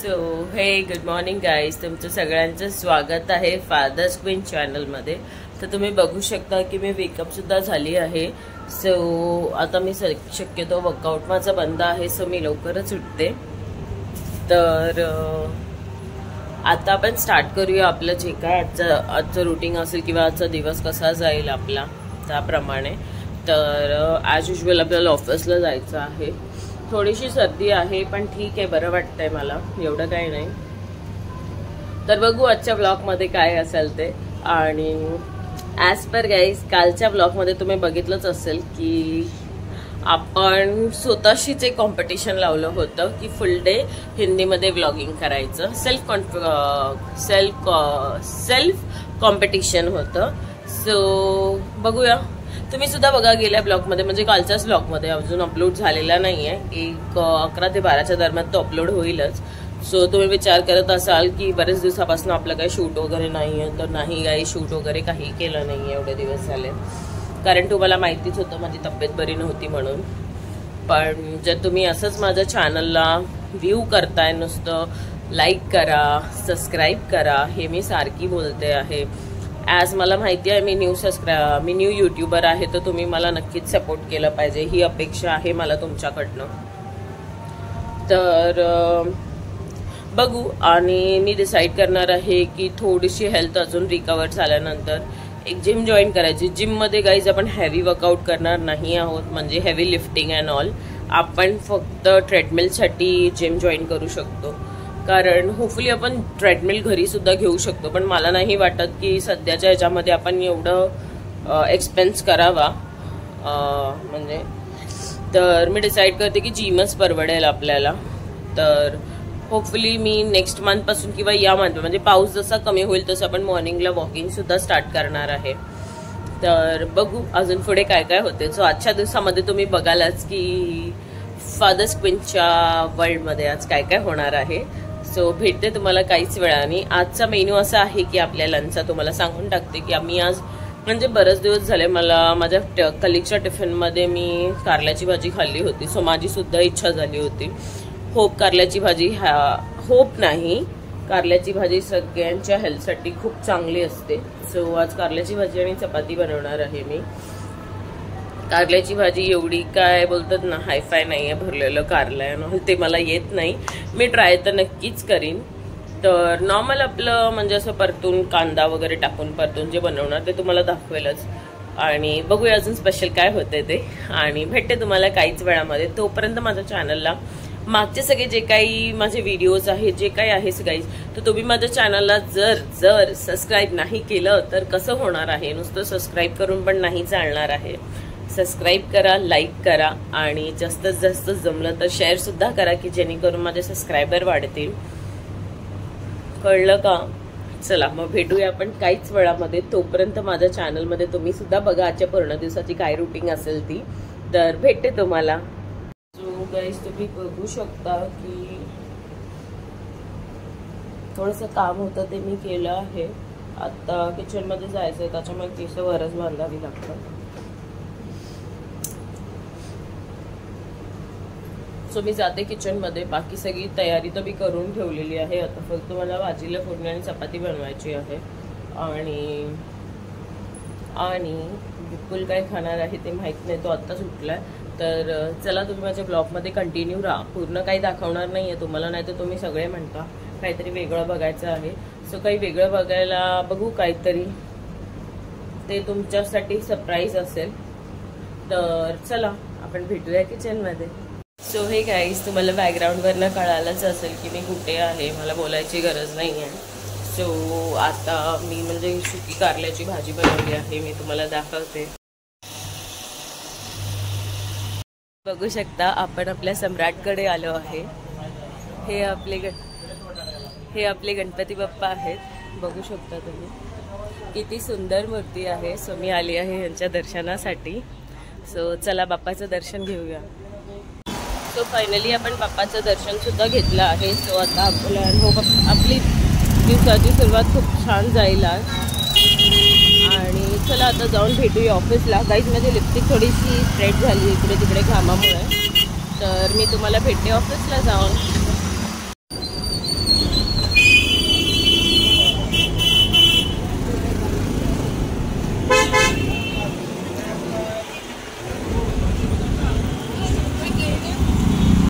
So हे good morning guys, तुमचं सगळ्यांचं स्वागत आहे फादर्स क्वीन चॅनलमध्ये। तर तुम्ही बघू शकता की मी वेकअपसुद्धा झाली आहे। सो आता मी शक्यतो वर्कआउट माझा बंद आहे, सो मी लवकरच उठते। तर आता आपण स्टार्ट करूया आपलं जे काय आजचं रुटीन असेल किंवा आजचा दिवस कसा जाईल आपला त्याप्रमाणे। तर ॲज युजल आपल्याला ऑफिसला जायचं आहे। थोडीशी सर्दी आहे पण ठीक आहे, बरं वाटतंय मला, एवढं काही नाही। तर बघू आजच्या ब्लॉगमध्ये काय असेल ते। आणि ॲज पर गाईज कालच्या ब्लॉगमध्ये तुम्ही बघितलंच असेल की आपण स्वतःशीच एक कॉम्पिटिशन लावलं होतं की फुल डे हिंदीमध्ये व्लॉगिंग करायचं। सेल्फ कॉम्पिटिशन होतं। सो बघूया, तुम्ही सुद्धा बघा गेल्या ब्लॉगमध्ये, म्हणजे कालच्याच ब्लॉगमध्ये, अजून अपलोड झालेला नाहीये। एक 11 ते 12च्या दरम्यान तो अपलोड होईलच। सो तुम्ही विचार करत असाल की बरेच दिवसापासून आपलं काही शूट वगैरे नाहीये, तर नाही काही शूट वगैरे काही केलं नाहीये एवढे दिवस झाले, कारण तुम्हाला माहितीच होतं माझी तब्येत बरी नव्हती म्हणून। पण जर तुम्ही असंच माझ्या चॅनलला व्ह्यू करताय, नुसतं लाईक करा, सबस्क्राईब करा, हे मी सारखी बोलते आहे। ॲज मला माहिती आहे मी न्यू यूट्यूबर आहे, तर तुम्ही मला नक्कीच सपोर्ट केलं पाहिजे, ही अपेक्षा आहे मला तुमच्याकडनं। तर बघू, आणि मी डिसाईड करणार आहे की थोडीशी हेल्थ अजून रिकवर झाल्यानंतर एक जिम जॉईन करायची। जिममध्ये गाईज आपण हेवी वर्कआउट करणार नाही आहोत, म्हणजे हेवी लिफ्टिंग अँड ऑल। आपण फक्त ट्रेडमिलसाठी जिम जॉईन करू शकतो, कारण होपफुली आपण ट्रेडमिल घरी सुद्धा घेऊ शकतो। पण मला नाही वाटत की सध्याच्या ह्याच्यामध्ये आपण एवढं एक्सपेन्स करावा, म्हणजे तर मी डिसाईड करते की जिमच परवडेल आपल्याला। तर होपफुली मी नेक्स्ट मंथपासून किंवा या मंथ, म्हणजे पाऊस जसा कमी होईल तसं आपण मॉर्निंगला वॉकिंग सुद्धा स्टार्ट करणार आहे। तर बघू अजून पुढे काय काय होते। सो आजच्या दिवसामध्ये तुम्ही बघालच की फादर्स क्वीनच्या वर्ल्डमध्ये आज काय काय होणार आहे। सो भेटते तुम्हाला काहीच वेळाने। आजचा मेन्यू असा आहे की आपल्या लंचचा तुम्हाला सांगून टाकते की आम्ही आज, म्हणजे बरेच दिवस झाले मला माझ्या कलिगच्या टिफिनमध्ये मी कारल्याची भाजी खाल्ली होती। सो माझी सुद्धा इच्छा झाली होती कारल्याची भाजी, होप नाही, कारल्याची भाजी सगळ्यांच्या हेल्थसाठी खूप चांगली असते। सो आज कारल्याची भाजी आणि चपाती बनवणार आहे मी। कारल्याची भाजी एवढी काय बोलतात ना हायफाय नाही आहे, भरलेलं कारलं आहे, ते मला येत नाही, मी ट्राय तर नक्कीच करीन। तर नॉर्मल आपलं म्हणजे असं परतून कांदा वगैरे टाकून परतून जे बनवणार ते तुम्हाला दाखवेलच। आणि बघूया अजून स्पेशल काय होते ते, आणि भेटते तुम्हाला काहीच वेळामध्ये। तोपर्यंत माझ्या चॅनलला मागचे सगळे जे काही माझे व्हिडिओज आहेत, जे काही आहे गाईज, तर तुम्ही माझ्या चॅनलला जर सबस्क्राईब नाही केलं तर कसं होणार आहे। नुसतं सबस्क्राईब करून पण नाही चालणार आहे। सबस्क्राईब करा, लाईक करा, आणि जास्तीत जास्त जमलं तर शेअर सुद्धा करा की जेणेकरून माझे सबस्क्रायबर वाढतील, कळलं का? चला मग भेटूया आपण काहीच वेळामध्ये। तोपर्यंत माझ्या चॅनलमध्ये तुम्ही सुद्धा बघा आजच्या पूर्ण दिवसाची काय रुटीन असेल ती, तर भेटते तुम्हाला। सो गाईज तुम्ही बघू शकता की थोडंसं काम होतं ते मी केलं आहे। आता किचनमध्ये जायचं आहे, त्याच्यामुळे केस वरच बांधावी लागतात। सो मी जाते किचनमध्ये, बाकी सगळी तयारी तर मी करून ठेवलेली आहे। आता फक्त मला भाजीला फोडणी आणि चपाती बनवायची आहे। आणि बिलकुल काय खाणार आहे ते माहीत नाही, तो आत्ताच उठलाय। तर चला तुम्ही माझ्या ब्लॉगमध्ये कंटिन्यू राहा, पूर्ण काही दाखवणार नाही आहे तुम्हाला, नाही तर तुम्ही सगळे म्हणता काहीतरी वेगळं बघायचं आहे। सो काही वेगळं बघायला बघू काहीतरी, ते तुमच्यासाठी सरप्राईज असेल। तर चला आपण भेटूया किचनमध्ये। सो हे गाईज तुम्हाला बॅकग्राऊंडवरनं कळालंच असेल की मी कुठे आहे, मला बोलायची गरज नाही आहे। सो आता मी म्हणजे सुकी कारल्याची भाजी बनवली आहे, मी तुम्हाला दाखवते। बघू शकता आपण आपल्या सम्राटकडे आलो आहे। हे आपले गणपती बाप्पा आहेत, बघू शकता तुम्ही, किती सुंदर मूर्ती आहे। सो मी आली आहे यांच्या दर्शनासाठी। सो चला बाप्पाचं दर्शन घेऊया। सो फायनली आपण बाप्पाचं दर्शन सुद्धा घेतलं आहे। सो आता आपली दिवसाची सुरुवात खूप छान जाईल आज। आणि चला आता जाऊन भेटूया ऑफिसला। गाईज माझी लिपस्टिक थोडीशी स्प्रेड झाली इकडे तिकडे घामामुळे, तर मी तुम्हाला भेटते ऑफिसला जाऊन।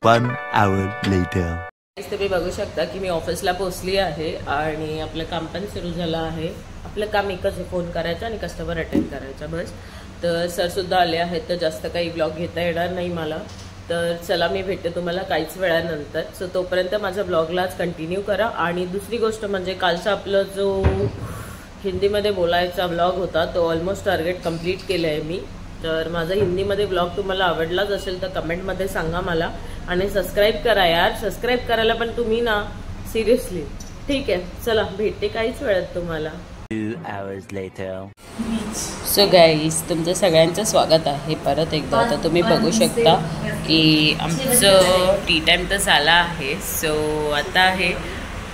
1 hour later. तुम्ही बघू शकता की मी ऑफिसला पोहोचली आहे आणि आपलं काम पण सुरू झालं आहे. आपलं काम एकच आहे, फोन करायचा आणि कस्टमर अटेंड करायचा बस. तर सरसुद्धा आले आहेत, तर जास्त काही ब्लॉग घेता येणार नाही मला. तर चला मी भेटते तुम्हाला काहीच वेळानंतर. सो तोपर्यंत माझ्या ब्लॉगलाच कंटिन्यू करा. आणि दुसरी गोष्ट म्हणजे कालचा आपला जो हिंदीमध्ये बोलायचा ब्लॉग होता तो ऑलमोस्ट टार्गेट कंप्लीट केलं आहे मी. तर माझा हिंदीमध्ये ब्लॉग तुम्हाला आवडलाच असेल तर कमेंटमध्ये सांगा मला. आणि सबस्क्राईब करा यार, सबस्क्राईब करायला पण तुम्ही ना सिरियसली. ठीक आहे, चला भेटते काहीच वेळात तुम्हाला. 2 hours later. सो गाईज, तुमचं सगळ्यांचं स्वागत आहे परत एकदा. आता तुम्ही बघू शकता की आमचं टी टाईम तर झाला आहे. सो आता आहे,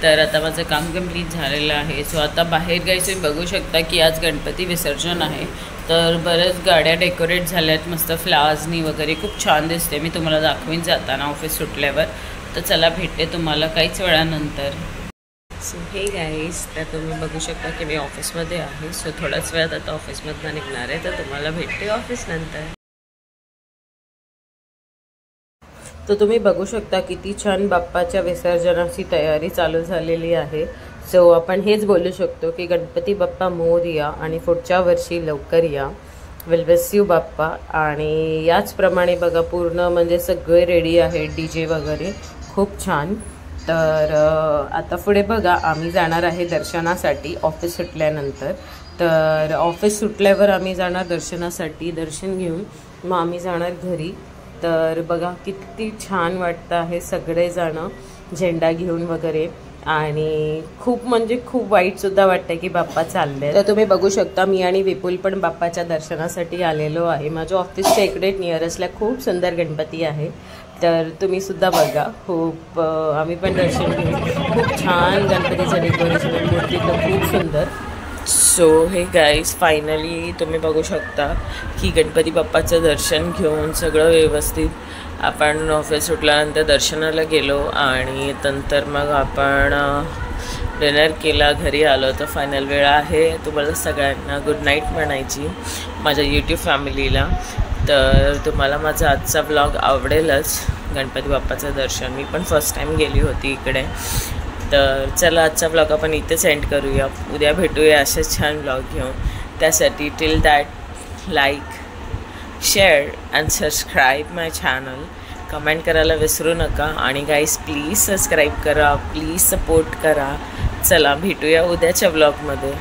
तर आता माझं काम कंप्लीट झालेलं आहे. सो आता बाहेर गाईज तुम्ही बघू शकता की आज गणपती विसर्जन आहे. तर बऱ्याच गाड्या डेकोरेट झाल्या आहेत मस्त फ्लावर्सनी वगैरे, खूप छान दिसते. मी तुम्हाला दाखवीन जाताना ऑफिस सुटल्यावर. तर चला भेटते तुम्हाला काहीच वेळानंतर. सो हे गाईज, तर तुम्ही बघू शकता की मी ऑफिसमध्ये आहे. सो थोड्याच वेळात आता ऑफिसमधनं निघणार आहे, तर तुम्हाला भेटते ऑफिस नंतर. तर तुम्ही बघू शकता किती छान बाप्पाच्या विसर्जनाची तयारी चालू झालेली आहे. सो आपण हेच बोलू शकतो की गणपती बाप्पा मोरया आणि पुढच्या वर्षी लवकर या. विल ब्लेस यू बाप्पा. आणि याचप्रमाणे बघा पूर्ण म्हणजे सगळे रेडी आहे, DJ वगैरे खूप छान. तर आता पुढे बघा आम्ही जाणार आहे दर्शनासाठी ऑफिस सुटल्यानंतर. तर ऑफिस सुटल्यावर आम्ही जाणार दर्शनासाठी, दर्शन घेऊन मग आम्ही जाणार घरी. तर बघा किती छान वाटतं आहे, सगळेजणं झेंडा घेऊन वगैरे. आणि खूप म्हणजे खूप वाईटसुद्धा वाटतं की बाप्पा चालले. तर तुम्ही बघू शकता मी आणि विपुल पण बाप्पाच्या दर्शनासाठी आलेलो आहे. माझ्या ऑफिसच्या इकडे नियरेस्टला खूप सुंदर गणपती आहे, तर तुम्ही सुद्धा बघा. खूप आम्ही पण दर्शन घेऊ. खूप छान गणपतीचं डेकोरेशन, मूर्ती तर खूप सुंदर. सो हे गाईज, फायनली तुम्ही बघू शकता की गणपती बाप्पाचं दर्शन घेऊन सगळं व्यवस्थित आपण ऑफिस सुटल्यानंतर दर्शनाला गेलो आणि नंतर मग आपण डिनर केला, घरी आलो. तर फायनल वेळ आहे तुम्हाला सगळ्यांना गुड नाईट म्हणायची, माझ्या यूट्यूब फॅमिलीला. तर तुम्हाला माझा आजचा ब्लॉग आवडेलच, गणपती बाप्पाचं दर्शन. मी पण फर्स्ट टाईम गेली होती इकडे. तर चला आजचा ब्लॉग आपण इथेच एंड करूया. उद्या भेटूया असेच छान ब्लॉग घेऊन. त्यासाठी till that like, share and subscribe my channel. Comment करायला विसरू नका. आणि गाईज प्लीज सबस्क्राईब करा, प्लीज सपोर्ट करा. चला भेटूया उद्याच्या ब्लॉगमध्ये.